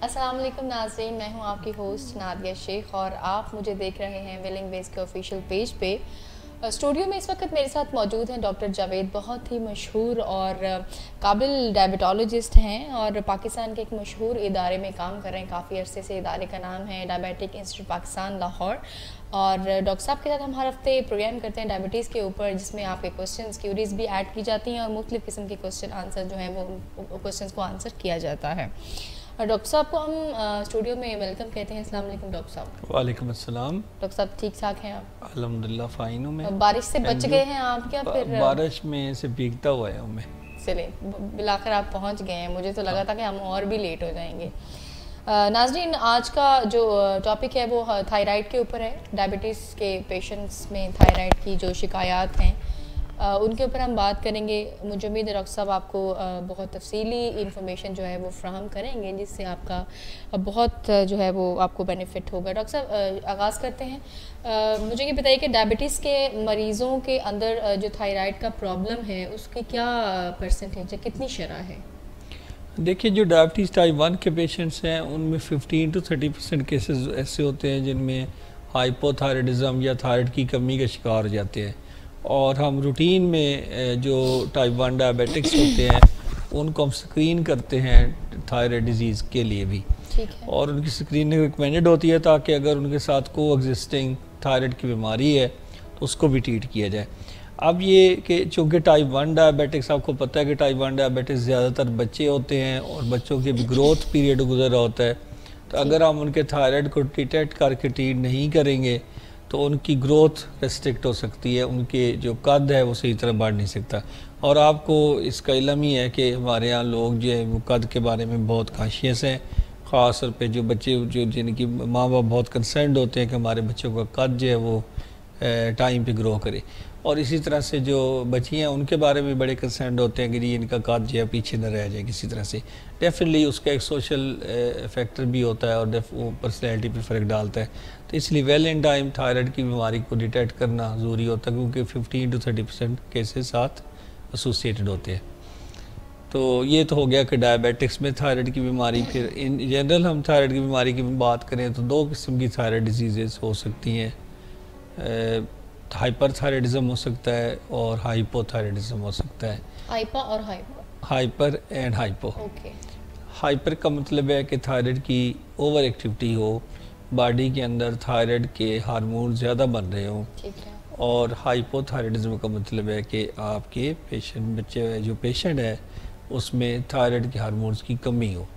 अस्सलाम वालेकुम नाज़रीन, मैं हूं आपकी होस्ट नादिया शेख और आप मुझे देख रहे हैं विलिंग वेज के ऑफिशियल पेज पे। स्टूडियो में इस वक्त मेरे साथ मौजूद हैं डॉक्टर जावेद, बहुत ही मशहूर और काबिल डायबिटोलॉजिस्ट हैं और पाकिस्तान के एक मशहूर इदारे में काम कर रहे हैं काफ़ी अरसे से। इदारे का नाम है डायबिटिक इंस्टीट्यूट पाकिस्तान लाहौर। और डॉक्टर साहब के साथ हम हर हफ्ते प्रोग्राम करते हैं डायबिटीज़ के ऊपर, जिसमें आपके क्वेश्चंस क्यूरीज भी ऐड की जाती हैं और मुख्तलिफ़ किस्म के क्वेश्चन आंसर जो हैं वो क्वेश्चंस को आंसर किया जाता है। और डॉक्टर साहब को हम स्टूडियो में वेलकम कहते हैं। अस्सलाम वालेकुम डॉक्टर साहब। वालेकुम अस्सलाम। डॉक्टर साहब ठीक ठाक हैं आप? अल्हम्दुलिल्लाह फ़ाइन हूँ मैं। बारिश से बच गए हैं आप क्या? फिर बारिश में से भीगता हुआ है मैं। चले बिलाकर आप पहुँच गए हैं, मुझे तो लगा था कि हम और भी लेट हो जाएंगे। नाज़रीन, आज का जो टॉपिक है वो थायराइड के ऊपर है। डायबिटीज़ के पेशेंट्स में थायराइड की जो शिकायत हैं उनके ऊपर हम बात करेंगे। मुझे उम्मीद है डॉक्टर साहब आपको बहुत तफसीली इंफॉर्मेशन जो है वो फ्राहम करेंगे, जिससे आपका बहुत जो है वो आपको बेनिफिट होगा। डॉक्टर साहब आगाज़ करते हैं। मुझे ये बताइए कि डायबिटीज़ के मरीज़ों के अंदर जो थायराइड का प्रॉब्लम है उसकी क्या परसेंटेज है, कितनी शरह है? देखिए, जो डायबिटीज़ टाइप 1 के पेशेंट्स हैं उनमें 15 to 30% केसेस ऐसे होते हैं जिनमें हाइपोथायराइडिज्म या थायराइड की कमी का शिकार हो जाते हैं। और हम रूटीन में जो टाइप 1 डायबिटिक्स होते हैं उनको हम स्क्रीन करते हैं थायराइड डिजीज़ के लिए भी, ठीक है। और उनकी स्क्रीनिंग रिकमेंडेड होती है ताकि अगर उनके साथ को एग्जिस्टिंग थायराइड की बीमारी है तो उसको भी ट्रीट किया जाए। अब ये कि चूँकि टाइप 1 डायबिटिक्स, आपको पता है कि टाइप 1 डायबिटिक्स ज़्यादातर बच्चे होते हैं और बच्चों के भी ग्रोथ पीरियड गुजर रहा होता है, तो अगर हम उनके थायराइड को डिटेक्ट करके ट्रीट नहीं करेंगे तो उनकी ग्रोथ रेस्ट्रिक्ट हो सकती है, उनके जो कद है वो सही तरह बढ़ नहीं सकता। और आपको इसका इल्म ही है कि हमारे यहाँ लोग जो है वो कद के बारे में बहुत कॉन्शियस हैं, ख़ास तौर पे जो बच्चे जो जिनकी माँ बाप बहुत कंसर्नड होते हैं कि हमारे बच्चों का कद जो है वो टाइम पे ग्रो करे। और इसी तरह से जो बच्चियाँ उनके बारे में बड़े कंसर्न होते हैं कि जी इनका कद जो है पीछे न रह जाए किसी तरह से। डेफिनेटली उसका एक सोशल फैक्टर भी होता है और वो पर्सनैलिटी पे फ़र्क डालता है। तो इसलिए वेल इन टाइम थायराइड की बीमारी को डिटेक्ट करना ज़रूरी होता है, क्योंकि 15 to 30% केसेस साथ एसोसिएटेड होते हैं। तो ये तो हो गया कि डायबिटिक्स में थायराइड की बीमारी। फिर इन जनरल हम थायराइड की बीमारी की बात करें तो दो किस्म की थायराइड डिजीज़ हो सकती हैं। हाइपरथायराइडिज्म हो सकता है और हाइपोथायराइडिज्म हो सकता है। Hyper and hypo. Okay. Hyper का मतलब है कि थायराइड की ओवर एक्टिविटी हो, बॉडी के अंदर थायराइड के हार्मोन ज़्यादा बन रहे हों। ठीक है। और हाइपोथायराइडिज्म का मतलब है कि आपके जो पेशेंट है उसमें थायराइड के हार्मोन्स की कमी हो।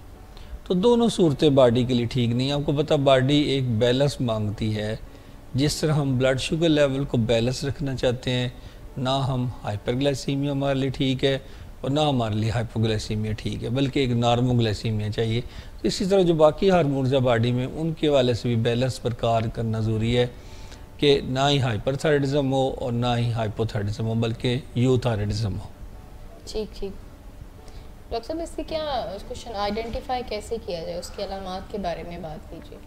तो दोनों सूरतें बॉडी के लिए ठीक नहीं। आपको पता बॉडी एक बैलेंस मांगती है। जिस तरह हम ब्लड शुगर लेवल को बैलेंस रखना चाहते हैं, ना हम हाइपरग्लाइसीमिया हमारे लिए ठीक है और ना हमारे लिए हाइपोग्लाइसीमिया ठीक है, बल्कि एक नॉर्मोग्लाइसीमिया चाहिए। तो इसी तरह जो बाकी हार्मोन्स है बॉडी में उनके वाले से भी बैलेंस बरकरार करना ज़रूरी है कि ना ही हाइपरथायराइडिज्म हो और ना ही हाइपोथायराइडिज्म हो, बल्कि यूथायराइडिज्म हो। ठीक ठीक। डॉक्टर साहब, इसकी क्या क्वेश्चन आइडेंटिफाई कैसे किया जाए, उसकी अलामात के बारे में बात कीजिए।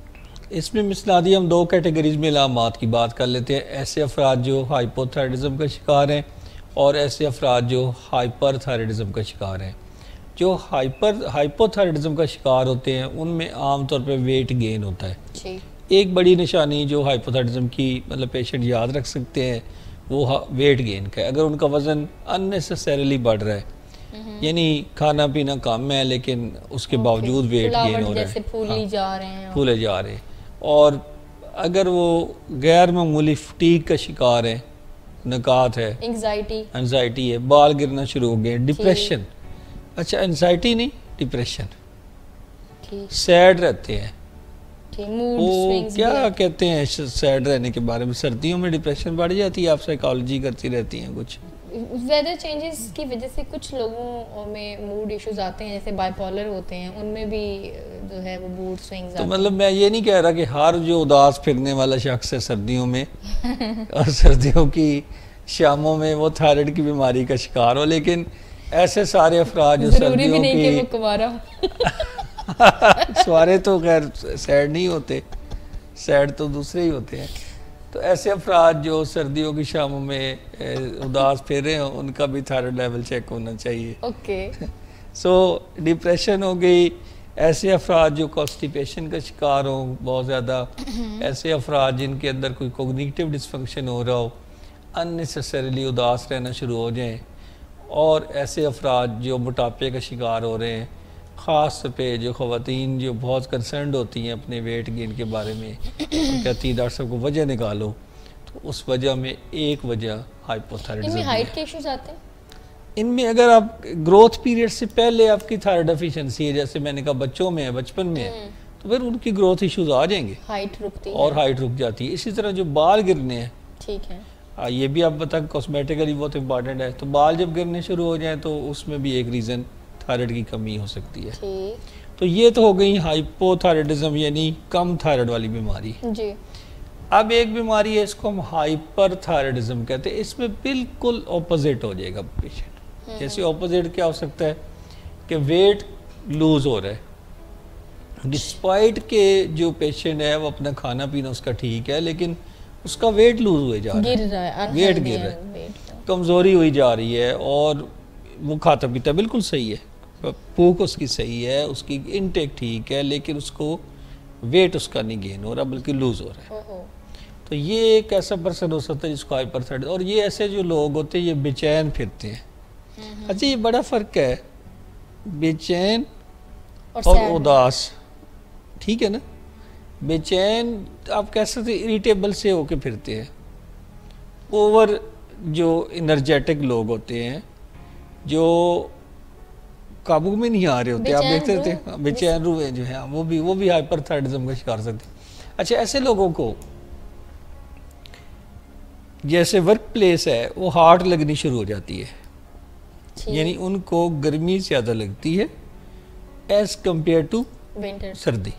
इसमें मिसलादी हम दो कैटेगरीज में अलामात की बात कर लेते हैं। ऐसे अफराद जो हाइपोथायराइडिज्म का शिकार हैं और ऐसे अफराद जो हाइपरथायराइडिज्म का शिकार हैं। जो हाइपोथायराइडिज्म का शिकार होते हैं उनमें आमतौर पर वेट गेन होता है। जी। एक बड़ी निशानी जो हाइपोथायराइडिज्म की मतलब पेशेंट याद रख सकते हैं वो वेट गेन का है। अगर उनका वज़न अननेसेसरीली बढ़ रहा है, यानी खाना पीना कम है लेकिन उसके बावजूद वेट गेन हो रहा है, फूले जा रहे हैं, और अगर वो गैर मामूली फटीग का शिकार है, नकात है, एंजाइटी है, बाल गिरना शुरू हो गए, डिप्रेशन, अच्छा एंजाइटी नहीं डिप्रेशन, सैड रहते हैं, वो क्या कहते हैं सैड रहने के बारे में, सर्दियों में डिप्रेशन बढ़ जाती है, आप साइकोलॉजी करती रहती हैं कुछ वेदर चेंजेस की वजह से कुछ लोगों में मूड इश्यूज आते हैं, जैसे बाइपोलर होते हैं, उनमें भी जो है वो मूड स्विंग्स आते हैं। तो मतलब मैं ये नहीं कह रहा कि हर जो उदास फिरने वाला शख्स है सर्दियों में और सर्दियों की शामों में वो थायराइड की बीमारी का शिकार हो, लेकिन ऐसे सारे अफराद जो सर्दियों की सवारे तो खैर सैड नहीं होते, सैड तो दूसरे ही होते हैं। तो ऐसे अफराद जो सर्दियों की शामों में उदास फिर रहे हों उनका भी थायराइड लेवल चेक होना चाहिए। ओके। सो डिप्रेशन हो गई, ऐसे अफराद जो कॉन्स्टिपेशन का शिकार हों बहुत ज़्यादा, ऐसे अफराद जिनके अंदर कोई कोग्निटिव डिसफंक्शन हो रहा हो, अननेसेसरीली उदास रहना शुरू हो जाएं, और ऐसे अफराद जो मोटापे का शिकार हो रहे हैं, ख़ास पे जो ख़वातीन जो बहुत कंसर्न होती हैं अपने वेट गेन के बारे में, कहती हैं डॉक्टर साहब को वजह निकालो, तो उस वजह में एक वजह हाइपोथायराइडिज्म इनमें है। हाइट के इश्यूज आते हैं? इनमें अगर आप ग्रोथ पीरियड से पहले आपकी थायराइड डेफिशिएंसी है, जैसे मैंने कहा बच्चों में है, बचपन में है, तो फिर उनकी ग्रोथ इश्यूज आ जाएंगे, हाइट रुकती और है। हाइट रुक जाती है। इसी तरह जो बाल गिरने हैं, ठीक है, ये भी आप बता कॉस्मेटिकली बहुत इंपॉर्टेंट है, तो बाल जब गिरने शुरू हो जाएं तो उसमें भी एक रीज़न थायराइड की कमी हो सकती है। ठीक तो ये तो हो गई हाइपोथायराइडिज्म यानी कम थायराइड वाली बीमारी। जी। अब एक बीमारी है, इसको हम हाइपर थायराइडिज्म कहते हैं। इसमें बिल्कुल ऑपोजिट हो जाएगा पेशेंट। जैसे ऑपोजिट क्या हो सकता है कि वेट लूज हो रहा है, डिस्पाइट के जो पेशेंट है वो अपना खाना पीना उसका ठीक है, लेकिन उसका वेट लूज हुए जा रहा है, वेट गिर रहा है, कमज़ोरी हुई जा रही है, और वो खाता पीता बिल्कुल सही है, भूख उसकी सही है, उसकी इनटेक ठीक है, लेकिन उसको वेट उसका नहीं गेन हो रहा बल्कि लूज हो रहा है। तो ये एक ऐसा पर्सन हो सकता है जिसको हाइपरथायराइड। और ये ऐसे जो लोग होते हैं ये बेचैन फिरते हैं। अच्छा, ये बड़ा फ़र्क है बेचैन और उदास, ठीक है ना। बेचैन आप कह सकते इरिटेबल से होके फिरते हैं। ओवर जो एनर्जेटिक लोग होते हैं जो काबू में नहीं आ रहे होते, आप देखते थे बेचैन रूह जो है वो भी हाइपरथायराइडिज्म का शिकार सकते हैं। अच्छा, ऐसे लोगों को जैसे वर्क प्लेस है वो हार्ड लगनी शुरू हो जाती है, यानी उनको गर्मी ज़्यादा लगती है एज कम्पेयर टू सर्दी।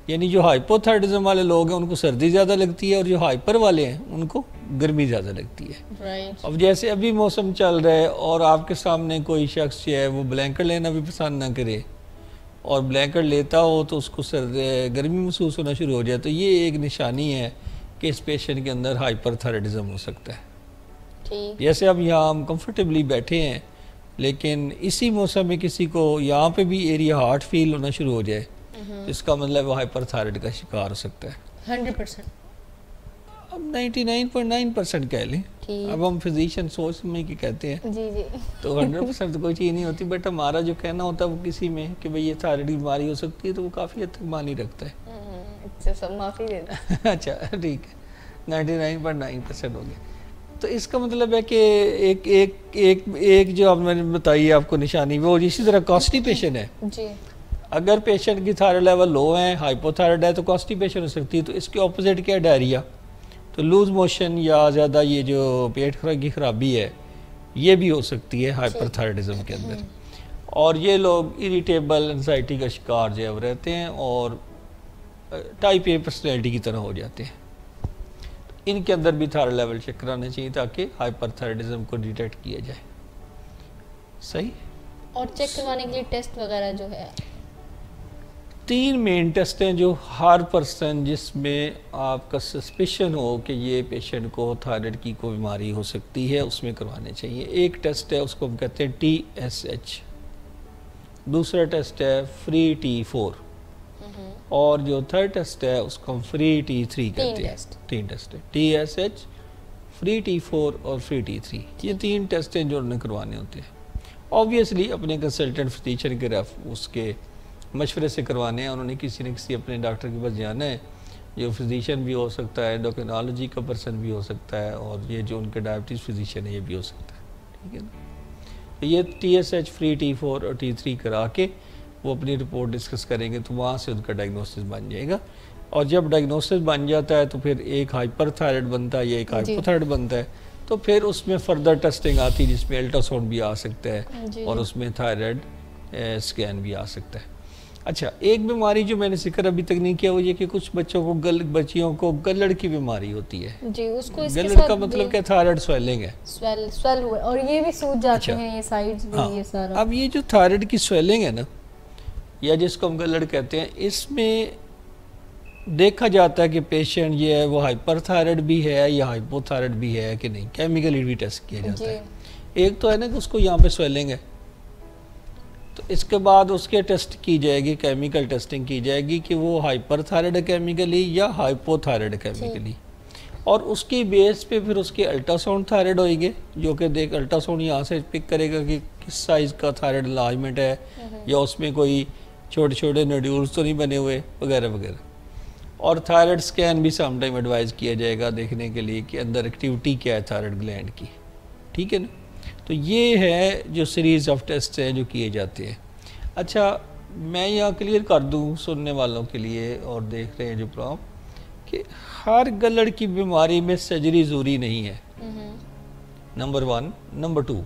यानी जो हाइपोथायराइडिज्म वाले लोग हैं उनको सर्दी ज़्यादा लगती है, और जो हाइपर वाले हैं उनको गर्मी ज़्यादा लगती है। अब जैसे अभी मौसम चल रहा है और आपके सामने कोई शख्स जो है वो ब्लैंकेट लेना भी पसंद ना करे, और ब्लैंकेट लेता हो तो उसको गर्मी महसूस होना शुरू हो जाए, तो ये एक निशानी है कि इस पेशेंट के अंदर हाइपरथायराइडिज्म हो सकता है। जैसे अब यहाँ हम कंफर्टेबली बैठे हैं, लेकिन इसी मौसम में किसी को यहाँ पे भी एरिया हार्ट फील होना शुरू हो जाए, तो इसका मतलब वो हाइपरथायराइड का शिकार हो सकता है। 100%, अब 99.9% कह लें। अब हम फिजिशियन सोच में कि कहते हैं जी जी, तो 100% तो कोई चीज़ नहीं होती, बट हमारा जो कहना होता है वो किसी में कि भाई ये थायराइड की बीमारी हो सकती है, तो वो काफ़ी हद तक मानी रखता है। सब माफ़ी देता। अच्छा ठीक है, 99.9% हो गया। तो इसका मतलब है कि एक जो मैंने बताई आपको निशानी, वो इसी तरह कॉन्स्टिपेशन है जी। अगर पेशेंट की थायराइड लेवल लो है, हाइपोथायराइड है, तो कॉन्स्टिपेशन हो सकती है। तो इसके ऑपोजिट क्या है, डायरिया। तो लूज मोशन या ज़्यादा ये जो पेट की खराबी है ये भी हो सकती है हाइपरथायराइडिज्म के अंदर। और ये लोग इरिटेबल एंजाइटी का शिकार जो है वो रहते हैं और टाइप ए पर्सनैलिटी की तरह हो जाते हैं। इनके अंदर भी थायराइड लेवल चेक कराना चाहिए ताकि हाइपरथायराइडिज्म को डिटेक्ट किया जाए। सही। और चेक करवाने के लिए टेस्ट वगैरह जो है 3 मेन टेस्ट हैं जो हर पर्सन जिसमें आपका सस्पिशन हो कि ये पेशेंट को थायराइड की कोई बीमारी हो सकती है उसमें करवाने चाहिए। एक टेस्ट है उसको हम कहते हैं TSH, दूसरा टेस्ट है फ्री T4 और जो थर्ड टेस्ट है उसको हम फ्री T3 कहते हैं। 3 टेस्ट है, TSH, फ्री T4 और फ्री T3। ये 3 टेस्ट हैं जो उन्होंने करवाने होते हैं। ऑब्वियसली अपने कंसल्टेंट फिजिशियन के उसके मशवरे से करवाने हैं। उन्होंने किसी न किसी अपने डॉक्टर के पास जाना है, जो फिजिशियन भी हो सकता है, एंडोक्रिनोलॉजी का पर्सन भी हो सकता है, और ये जो उनके डायबिटीज़ फिजिशियन है ये भी हो सकता है। ठीक है ना। तो ये TSH, फ्री T4 और T3 करा के वो अपनी रिपोर्ट डिस्कस करेंगे, तो वहाँ से उनका डायग्नोसिस बन जाएगा। और जब डायग्नोसिस बन जाता है तो फिर एक हाइपरथायराइड बनता है या एक हाइपोथायराइड बनता है, तो फिर उसमें फर्दर टेस्टिंग आती है जिसमें अल्ट्रासाउंड भी आ सकता है और उसमें थायराइड स्कैन भी आ सकता है। अच्छा, एक बीमारी जो मैंने जिक्र अभी तक नहीं किया वो ये कि कुछ बच्चियों को गलड़ की बीमारी होती है जी। उसको गलड़ का मतलब क्या, थायराइड स्वेलिंग है, स्वेल हुआ और ये भी सूज जाते हैं ये साइड्स भी। हाँ। ये सारा अब ये जो थायराइड की स्वेलिंग है ना, या जिसको हम गलड़ कहते हैं, इसमें देखा जाता है कि पेशेंट ये है वो हाइपरथायराइड भी है या हाइपोथायराइड भी है कि नहीं, केमिकली भी टेस्ट किया जाता है। एक तो है ना कि उसको यहाँ पे स्वेलिंग है, तो इसके बाद उसके टेस्ट की जाएगी, केमिकल टेस्टिंग की जाएगी कि वो हाइपरथायराइड केमिकली या हाइपोथायराइड केमिकली, और उसकी बेस पे फिर उसके अल्ट्रासाउंड थायराइड होएंगे, जो कि देख अल्ट्रासाउंड यहाँ से पिक करेगा कि किस साइज़ का थायराइड लार्जमेंट है या उसमें कोई छोटे छोटे नोड्यूल्स तो नहीं बने हुए वगैरह वगैरह। और थायराइड स्कैन भी समटाइम एडवाइस किया जाएगा देखने के लिए कि अंदर एक्टिविटी क्या है थायराइड ग्लैंड की, ठीक है ना। तो ये है जो सीरीज़ ऑफ टेस्ट हैं जो किए जाते हैं। अच्छा, मैं यहाँ क्लियर कर दूँ सुनने वालों के लिए और देख रहे हैं जो प्रोग्राम, कि हर गलड़ की बीमारी में सर्जरी ज़रूरी नहीं है, नंबर 1। नंबर 2,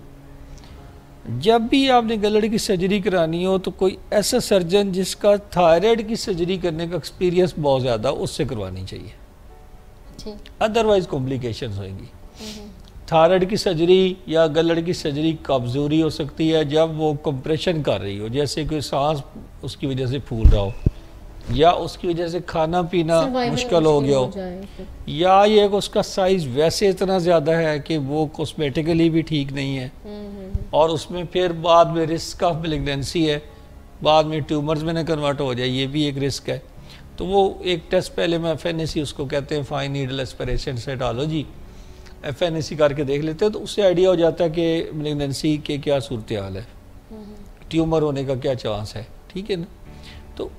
जब भी आपने गलड़ की सर्जरी करानी हो तो कोई ऐसा सर्जन जिसका थायराइड की सर्जरी करने का एक्सपीरियंस बहुत ज़्यादा, उससे करवानी चाहिए, अदरवाइज कॉम्प्लिकेशंस होंगी। थायराइड की सर्जरी या गलड़ की सर्जरी कब ज़रूरी हो सकती है? जब वो कंप्रेशन कर रही हो, जैसे कोई सांस उसकी वजह से फूल रहा हो, या उसकी वजह से खाना पीना मुश्किल हो गया हो, या ये उसका साइज वैसे इतना ज़्यादा है कि वो कॉस्मेटिकली भी ठीक नहीं है, और उसमें फिर बाद में रिस्क ऑफ मेलिग्नेंसी है, बाद में ट्यूमर्स में न कन्वर्ट हो जाए, ये भी एक रिस्क है। तो वो एक टेस्ट पहले में FNAC उसको कहते हैं, fine needle aspiration cytology, FNAC करके देख लेते हैं, तो उससे आइडिया हो जाता है कि मेलिग्नेंसी के क्या सूरत हाल है, ट्यूमर होने का क्या चांस है, ठीक है ना। तो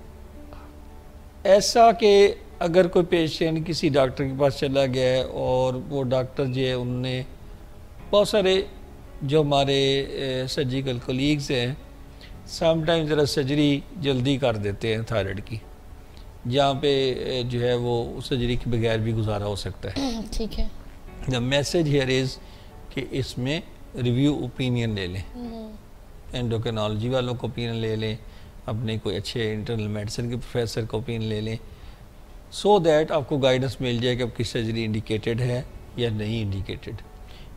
ऐसा कि अगर कोई पेशेंट किसी डॉक्टर के पास चला गया है और वो डॉक्टर जो है उन्होंने बहुत सारे जो हमारे सर्जिकल कोलीग्स हैं समटाइम ज़रा सर्जरी जल्दी कर देते हैं थायराइड की, जहाँ पे जो है वो सर्जरी के बगैर भी गुजारा हो सकता है, ठीक है। द मैसेज हियर इज़ कि इसमें रिव्यू ओपिनियन ले लें, एंडोक्रिनोलॉजी वालों को ओपिनियन ले लें, अपने कोई अच्छे इंटरनल मेडिसिन के प्रोफेसर को ओपिनियन ले लें, सो दैट आपको गाइडेंस मिल जाए कि आपकी सर्जरी इंडिकेटेड है या नहीं इंडिकेटेड।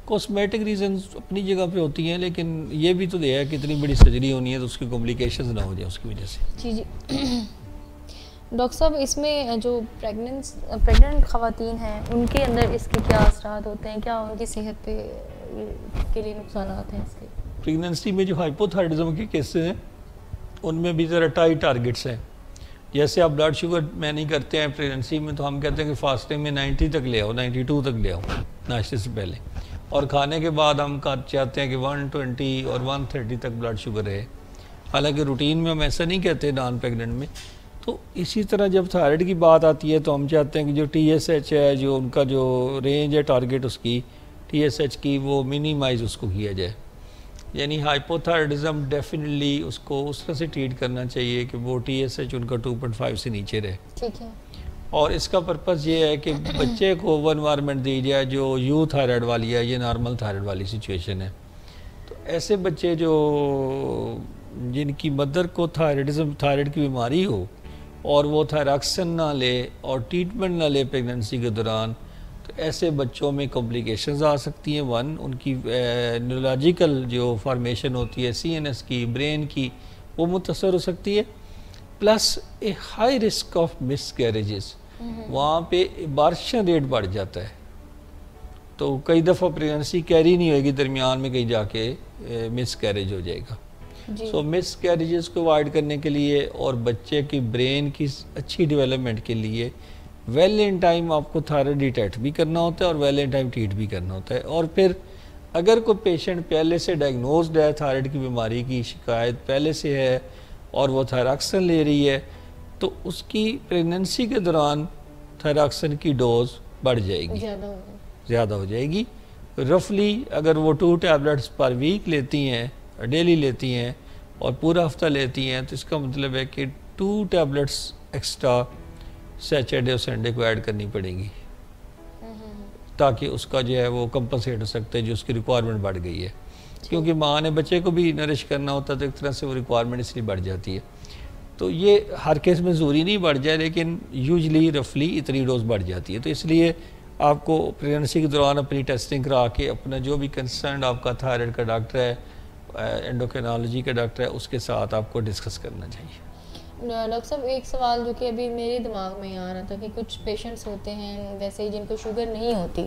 कॉस्मेटिक रीजंस अपनी जगह पे होती हैं, लेकिन ये भी तो है कि इतनी बड़ी सर्जरी होनी है तो उसकी कॉम्प्लिकेशंस ना हो जाए उसकी वजह से। जी जी डॉक्टर साहब, इसमें जो प्रेग्नेंट ख़वातीन हैं उनके अंदर इसके क्या असरात होते हैं, क्या उनकी सेहत पे के लिए नुकसान हैं इसके? प्रेगनेंसी में जो हाइपोथायराइडिज्म के केसेस हैं उनमें भी ज़रा टाइट टारगेट्स हैं। जैसे आप ब्लड शुगर मैं नहीं करते हैं प्रेगनेंसी में, तो हम कहते हैं कि फास्टिंग में 90 तक ले आओ, 92 तक ले आओ नाश्ते से पहले, और खाने के बाद हम चाहते हैं कि 120 और 130 तक ब्लड शुगर रहे। हालांकि रूटीन में हम ऐसा नहीं कहते नॉन प्रेग्नेंट में। तो इसी तरह जब थायराइड की बात आती है तो हम चाहते हैं कि जो TSH है, जो उनका जो रेंज है टारगेट उसकी TSH की, वो मिनिमाइज उसको किया जाए। यानी हाइपोथायराइडिज्म डेफिनेटली उसको उस तरह से ट्रीट करना चाहिए कि वो TSH उनका 2.5 से नीचे रहे, ठीक है। और इसका पर्पज़ ये है कि बच्चे को वो एनवायरनमेंट दी जाए जो यू थायराइड वाली है, ये नॉर्मल थायराइड वाली सिचुएशन है। तो ऐसे बच्चे जो जिनकी मदर को थायराइड की बीमारी हो और वो थायरॉक्सिन ना ले और ट्रीटमेंट ना ले प्रेगनेंसी के दौरान, तो ऐसे बच्चों में कॉम्प्लिकेशंस आ सकती हैं। उनकी न्यूरोलॉजिकल जो फॉर्मेशन होती है CNS की, ब्रेन की, वो मुतासर हो सकती है, plus A high risk of miscarriages, वहाँ पे अबॉर्शन रेट बढ़ जाता है। तो कई दफ़ा प्रेगनेंसी कैरी नहीं होगी, दरमियान में कहीं जाके मिसकैरेज हो जाएगा। सो मिसकैरेजेस को अवॉइड करने के लिए और बच्चे की ब्रेन की अच्छी डेवलपमेंट के लिए वेल इन टाइम आपको थायराइड डिटेक्ट भी करना होता है और वेल इन टाइम ट्रीट भी करना होता है। और फिर अगर कोई पेशेंट पहले से डायग्नोज्ड है, थायराइड की बीमारी की शिकायत पहले से है और वो थायरॉक्सिन ले रही है, तो उसकी प्रेगनेंसी के दौरान थायरॉक्सिन की डोज बढ़ जाएगी, ज़्यादा हो जाएगी। रफली अगर वो 2 टैबलेट्स पर वीक लेती हैं, डेली लेती हैं और पूरा हफ्ता लेती हैं, तो इसका मतलब है कि 2 टैबलेट्स एक्स्ट्रा सैटरडे और संडे को ऐड करनी पड़ेगी, ताकि उसका जो है वो कंपनसेट हो सकता है जो उसकी रिक्वायरमेंट बढ़ गई है। क्योंकि माँ ने बच्चे को भी नरिश करना होता है, तो एक तरह से वो रिक्वायरमेंट इसलिए बढ़ जाती है। तो ये हर केस में ज़रूरी नहीं बढ़ जाए, लेकिन यूजली रफली इतनी डोज बढ़ जाती है। तो इसलिए आपको प्रेगनेंसी के दौरान अपनी टेस्टिंग करा के अपना जो भी कंसर्न आपका थायराइड का डॉक्टर है, एंडोक्रिनोलॉजी का डॉक्टर है, उसके साथ आपको डिस्कस करना चाहिए। डॉक्टर साहब, एक सवाल जो कि अभी मेरे दिमाग में आ रहा था कि कुछ पेशेंट्स होते हैं वैसे ही जिनको शुगर नहीं होती,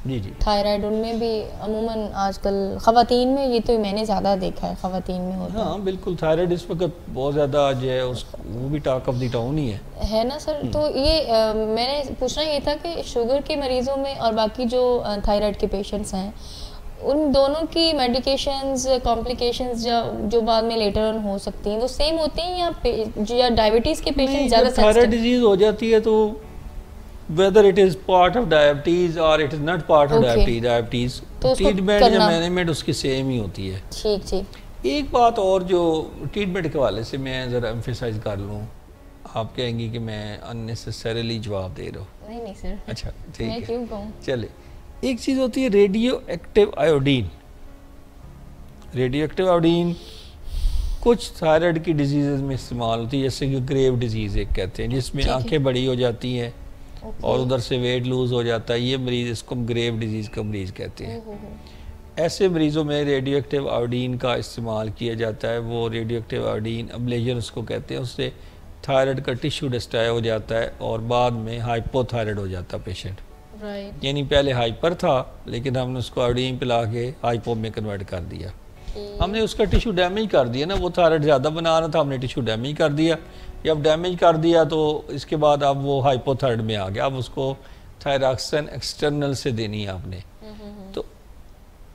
जी जी। थायराइड उनमें भी अमूमन आजकल ख़वातीन में, ये तो मैंने ज़्यादा देखा है ख़वातीन में होता हाँ बिल्कुल, थायराइड इस वक्त बहुत ज़्यादा जो है उस वो भी टॉक ऑफ द टाउन ही है ना सर। तो ये मैंने पूछना ये था कि शुगर के मरीज़ों में और बाकी जो थायराइड के पेशेंट्स हैं, उन दोनों की मेडिकेशंस कॉम्प्लिकेशंस जो बाद में लेटर ऑन हो सकती हैं, वो सेम होती हैं या डायबिटीज़ के पेशेंट ज़्यादा जब थायराइड डिजीज़ हो जाती है तो whether it is part of diabetes or it is not part of diabetes, तो ट्रीटमेंट या मैनेजमेंट उसकी सेम ही होती है। ठीक ठीक। एक बात और जो ट्रीटमेंट के हवाले से मैं ज़रा एम्फेसाइज कर लूँ, आप कहेंगी कि मैं अननेसेसरीली जवाब दे रहा हूँ। नहीं सर। अच्छा ठीक है, क्यों कहूँ। चले, एक चीज़ होती है radio active iodine. Radio active iodine कुछ थायराइड की डिजीज़ में इस्तेमाल होती है, जैसे कि ग्रेव डिजीज़ एक कहते हैं, जिसमें आंखें बड़ी हो जाती हैं और उधर से वेट लूज हो जाता है। ये मरीज़, इसको ग्रेव डिजीज़ का मरीज़ कहते हैं। ऐसे मरीज़ों में रेडियो एक्टिव आयोडीन का इस्तेमाल किया जाता है। वो रेडियो एक्टिव आयोडीन अब्लेजन उसको कहते हैं, उससे थायराइड का टिश्यू डिस्ट्रॉय हो जाता है और बाद में हाइपोथायराइड हो जाता है पेशेंट। यानी पहले हाइपर था लेकिन हमने उसको आयोडीन पिला के हाइपो में कन्वर्ट कर दिया। हमने उसका टिश्यू डैमेज कर दिया ना, वो थायराइड ज़्यादा बना रहा था, हमने टिश्यू डैमेज कर दिया। जब डैमेज कर दिया तो इसके बाद अब वो हाइपोथायराइड में आ गया। अब उसको थायरॉक्सिन एक्सटर्नल से देनी है आपने। तो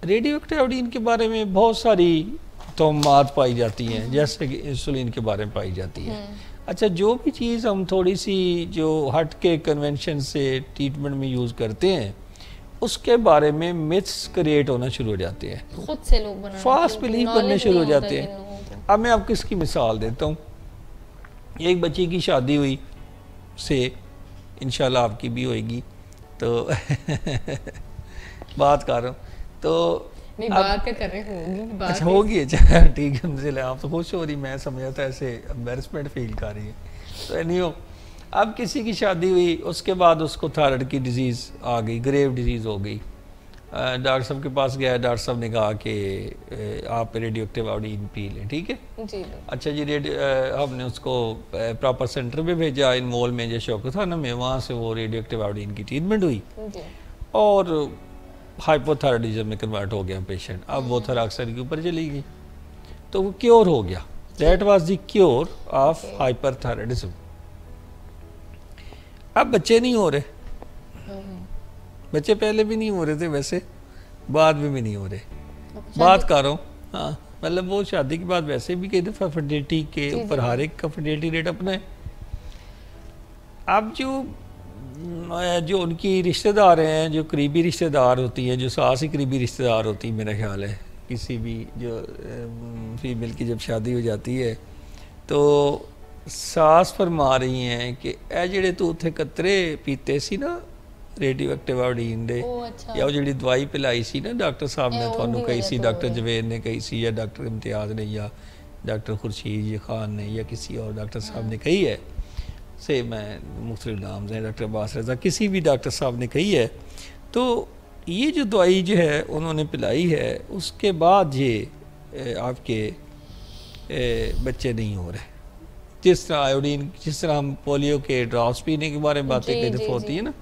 रेडियो एक्टिव आयोडीन के बारे में बहुत सारी तोहमात पाई जाती हैं, जैसे कि इंसुलिन के बारे में पाई जाती है। अच्छा, जो भी चीज़ हम थोड़ी सी जो हट के कन्वेंशन से ट्रीटमेंट में यूज़ करते हैं, उसके बारे में मिथ्स क्रिएट होना शुरू हो जाते हैं, खुद से लोग बनाना, फास्ट बिलीव करने शुरू हो जाते हैं। अब मैं आपको इसकी मिसाल देता हूँ। एक बच्ची की शादी हुई से, इंशाल्लाह आपकी भी होएगी, तो बात कर रहा हूँ तो नहीं, बात क्या कर रहे होगी, अच्छा होगी, अच्छा ठीक है, मुझे आप तो खुश हो रही, मैं समझा था ऐसे एम्बैरसमेंट फील कर रही है। तो नहीं, अब किसी की शादी हुई, उसके बाद उसको थायराइड की डिजीज़ आ गई, ग्रेव डिजीज़ हो गई। डॉक्टर साहब के पास गया, डॉक्टर साहब ने कहा कि आप रेडियो एक्टिव आयोडीन पी लें, ठीक है जी। अच्छा जी, हमने उसको प्रॉपर सेंटर पे भेजा, इन मॉल में जो शौकत था ना में, वहाँ से वो रेडियो एक्टिव आयोडीन की ट्रीटमेंट हुई और हाइपोथायराइडिज्म में कन्वर्ट हो गया पेशेंट। अब वो थायरॉक्सिन के ऊपर चली गई तो वो क्योर हो गया। That was the cure of hyperthyroidism. अब बच्चे नहीं हो रहे, बच्चे पहले भी नहीं हो रहे थे, वैसे बाद में भी नहीं हो रहे। बात कर रहा हूँ, हाँ, मतलब वो शादी के बाद वैसे भी कई दफ़ा फर्टिलिटी के ऊपर हर एक का फर्टिलिटी रेट अपना है। अब जो उनकी रिश्तेदार हैं, जो करीबी रिश्तेदार होती हैं, जो सास ही करीबी रिश्तेदार होती है, मेरा ख्याल है किसी भी जो फीमेल की जब शादी हो जाती है तो सास फरमा रही हैं कि ए जेड़े तू उत्थे कतरे पीते सी ना रेडियो एक्टिव आयोडीन दे, या वो जी दवाई पिलाई सी ना डॉक्टर साहब ने थानू कही सी, डॉक्टर जवेद ने कही सी, या डॉक्टर इम्तियाज़ ने, या डॉक्टर खुर्शीद खान ने, या किसी और डॉक्टर साहब ने कही है, से मैं मुख्तलिफ नाम हैं, डॉक्टर अब्बास रज़ा, किसी भी डॉक्टर साहब ने कही है, तो ये जो दवाई जो है उन्होंने पिलाई है, उसके बाद ये आपके बच्चे नहीं हो रहे। जिस तरह आयोडीन, जिस तरह हम पोलियो के ड्रॉप्स पीने के बारे में बातें कई दफ़ा होती है ना,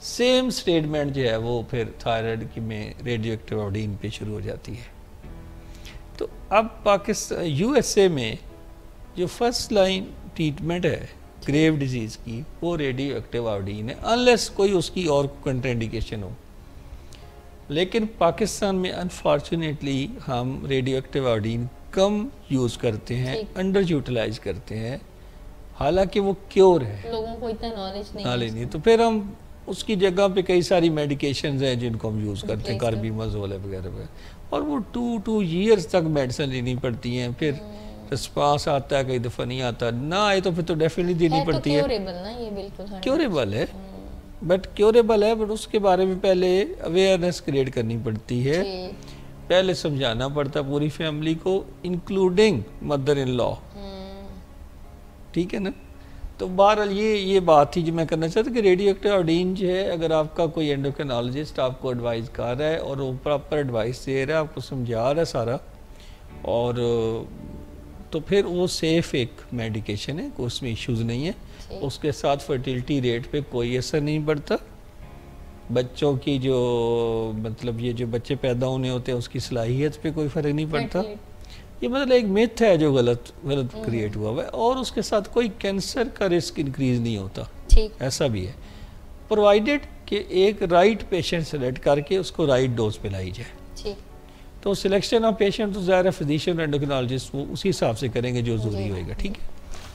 सेम स्टेटमेंट जो है वो फिर थायराइड की में रेडियो एक्टिव आयोडीन पे शुरू हो जाती है। तो अब पाकिस्तान USA में जो फर्स्ट लाइन ट्रीटमेंट है ग्रेव डिजीज़ की, वो रेडियो एक्टिव आयोडीन है, अनलेस कोई उसकी और कंट्राइंडिकेशन हो। लेकिन पाकिस्तान में अनफॉर्चुनेटली हम रेडियो एक्टिव आयोडीन कम यूज़ करते हैं, अंडर यूटिलाइज करते हैं, हालांकि वो क्योर है, लोगों को इतना नॉलेज नहीं। तो फिर हम उसकी जगह पे कई सारी मेडिकेशंस हैं जिनको हम यूज़ करते हैं, कार्बिमोज़ोल वगैरह वगैरह, और वो 2 years तक मेडिसिन लेनी पड़ती हैं, फिर रिस्पांस आता है, कई दफ़ा नहीं आता, ना आए तो फिर तो डेफिनेटली देनी पड़ती है। क्योरेबल है, बट क्योरेबल है, बट उसके बारे में पहले अवेयरनेस क्रिएट करनी पड़ती है, पहले समझाना पड़ता पूरी फैमिली को, इंक्लूडिंग मदर इन लॉ, ठीक है ना। तो बहरहाल ये बात थी जो मैं करना चाहता कि रेडियो एक्टिव आयोडीन जो है, अगर आपका कोई एंडोक्रिनोलॉजिस्ट आपको एडवाइस कर रहा है और वो प्रॉपर एडवाइस दे रहा है, आपको समझा रहा है सारा, और तो फिर वो सेफ एक मेडिकेशन है, कोई उसमें इश्यूज़ नहीं है, उसके साथ फर्टिलिटी रेट पे कोई असर नहीं पड़ता, बच्चों की जो मतलब ये जो बच्चे पैदा होने होते हैं उसकी सलाहियत पे कोई फ़र्क नहीं पड़ता। ये मतलब एक मिथ है जो गलत क्रिएट हुआ हुआ है। और उसके साथ कोई कैंसर का रिस्क इंक्रीज नहीं होता, ऐसा भी है, प्रोवाइडेड कि एक राइट पेशेंट सेलेक्ट करके उसको राइट डोज पिलाई जाए। तो सिलेक्शन ऑफ पेशेंट तो ज़ाहिर है फिजिशियन एंडोक्रिनोलॉजिस्ट वो उसी हिसाब से करेंगे जो ज़रूरी होएगा। ठीक है,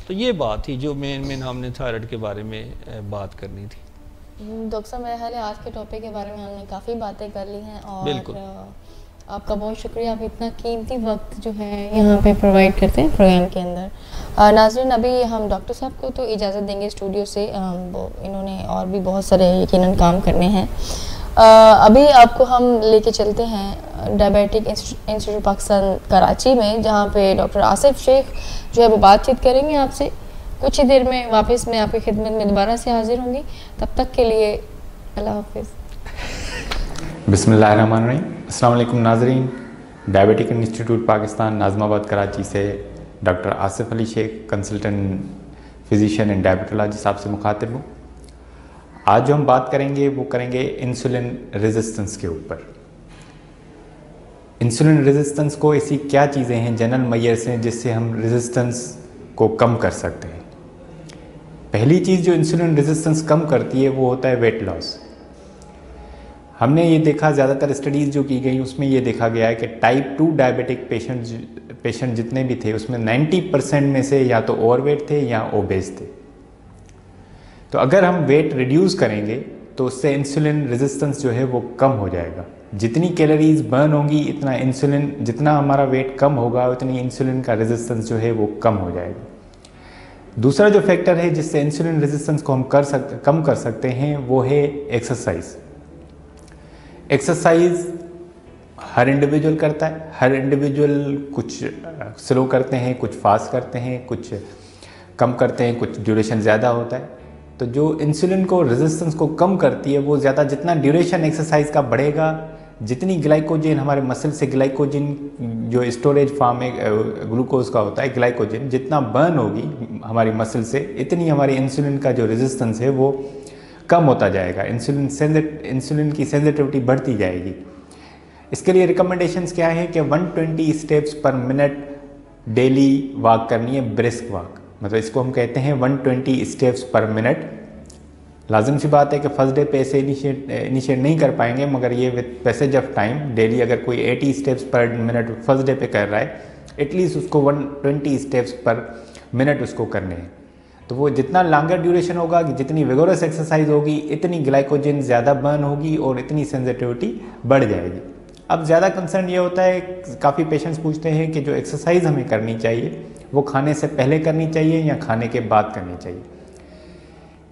तो ये बात थी जो मेन हमने थायराइड के बारे में बात करनी थी। डॉक्टर साहब, मेरा ख्याल है आज के टॉपिक के बारे में हमने काफ़ी बातें कर ली हैं और आपका बहुत शुक्रिया, आप इतना कीमती वक्त जो है यहाँ पे प्रोवाइड करते हैं प्रोग्राम के अंदर। नाज़रीन, अभी हम डॉक्टर साहब को तो इजाज़त देंगे स्टूडियो से, वो इन्होंने और भी बहुत सारे यकीनन काम करने हैं। अभी आपको हम लेके चलते हैं डायबिटिक इंस्टीट्यूट पाकिस्तान कराची में, जहाँ पे डॉक्टर आसिफ शेख जो है वो बातचीत करेंगे आपसे। कुछ ही देर में वापस मैं आपकी खिदमत में दोबारा से हाजिर होंगी, तब तक के लिए अल्लाह हाफिज़। बिस्मिल्लाहिर्रहमानिर्रहीम। अस्सलाम वालेकुम नाज़रीन, डायबिटिक इंस्टीट्यूट पाकिस्तान नाज़माबाद कराची से doctor Asif Ali Sheikh, consultant physician and diabetologist आपसे मुखातिब हूँ। आज जो हम बात करेंगे वो करेंगे इंसुलिन रेजिस्टेंस के ऊपर। इंसुलिन रेजिस्टेंस को ऐसी क्या चीज़ें हैं, जनरल मेजर्स हैं जिससे हम रेजिस्टेंस को कम कर सकते हैं। पहली चीज़ जो इंसुलिन रेजिस्टेंस कम करती है वो होता है वेट लॉस। हमने ये देखा, ज़्यादातर स्टडीज़ जो की गई उसमें ये देखा गया है कि टाइप 2 डायबिटिक पेशेंट जितने भी थे उसमें 90% में से या तो ओवरवेट थे या ओबेस थे। तो अगर हम वेट रिड्यूस करेंगे तो उससे इंसुलिन रेजिस्टेंस जो है वो कम हो जाएगा। जितनी कैलोरीज बर्न होंगी इतना इंसुलिन, जितना हमारा वेट कम होगा उतनी इंसुलिन का रेजिस्टेंस जो है वो कम हो जाएगा। दूसरा जो फैक्टर है जिससे इंसुलिन रेजिस्टेंस को हम कम कर सकते हैं वो है एक्सरसाइज। एक्सरसाइज हर इंडिविजुअल करता है, हर इंडिविजुअल कुछ स्लो करते हैं, कुछ फास्ट करते हैं, कुछ कम करते हैं, कुछ ड्यूरेशन ज़्यादा होता है। तो जो इंसुलिन को रेजिस्टेंस को कम करती है वो ज़्यादा, जितना ड्यूरेशन एक्सरसाइज का बढ़ेगा, जितनी ग्लाइकोजन हमारे मसल से ग्लाइकोजन जो स्टोरेज फॉर्म है ग्लूकोज का होता है, ग्लाइकोजन जितना बर्न होगी हमारी मसल से, इतनी हमारी इंसुलिन का जो रेजिस्टेंस है वो कम होता जाएगा। इंसुलिन की सेंसिटिविटी बढ़ती जाएगी। इसके लिए रिकमेंडेशंस क्या है कि 120 स्टेप्स पर मिनट डेली वॉक करनी है, ब्रिस्क वॉक। मतलब इसको हम कहते हैं 120 स्टेप्स पर मिनट। लाजिम सी बात है कि फर्स्ट डे पे ऐसे इनिशिएट नहीं कर पाएंगे, मगर ये with passage of time daily अगर कोई 80 स्टेप्स पर मिनट फर्स्ट डे पे कर रहा है, एटलीस्ट उसको 120 स्टेप्स पर मिनट उसको करने हैं। तो वो जितना लॉन्गर ड्यूरेशन होगा, जितनी विगोरस एक्सरसाइज होगी, इतनी ग्लाइकोजन ज़्यादा बर्न होगी और इतनी सेंसिटिविटी बढ़ जाएगी। अब ज़्यादा कंसर्न ये होता है, काफ़ी पेशेंट्स पूछते हैं कि जो एक्सरसाइज हमें करनी चाहिए वो खाने से पहले करनी चाहिए या खाने के बाद करनी चाहिए।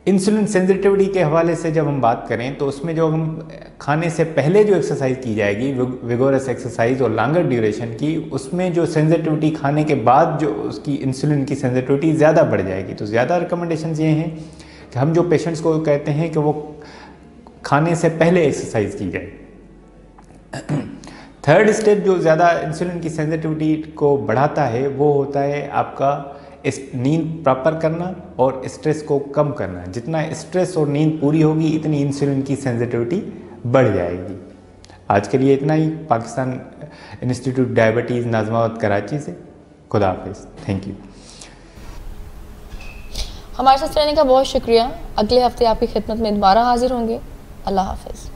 इंसुलिन सेंसिटिविटी के हवाले से जब हम बात करें तो उसमें जो हम खाने से पहले जो एक्सरसाइज की जाएगी, विगोरस एक्सरसाइज और लॉन्गर ड्यूरेशन की, उसमें जो सेंसिटिविटी खाने के बाद जो उसकी इंसुलिन की सेंसिटिविटी ज़्यादा बढ़ जाएगी। तो ज़्यादा रिकमेंडेशंस ये हैं कि हम जो पेशेंट्स को कहते हैं कि वो खाने से पहले एक्सरसाइज की जाए। थर्ड स्टेप जो ज़्यादा इंसुलिन की सेंसिटिविटी को बढ़ाता है वो होता है आपका नींद प्रॉपर करना और स्ट्रेस को कम करना। जितना स्ट्रेस और नींद पूरी होगी इतनी इंसुलिन की सेंसिटिविटी बढ़ जाएगी। आज के लिए इतना ही। पाकिस्तान इंस्टीट्यूट डायबिटीज़ नाज़माबाद कराची से। खुदा हाफिज़। Thank you. हमारे साथ रहने का बहुत शुक्रिया। अगले हफ्ते आपकी खिदमत में दोबारा हाजिर होंगे। अल्लाह हाफिज़।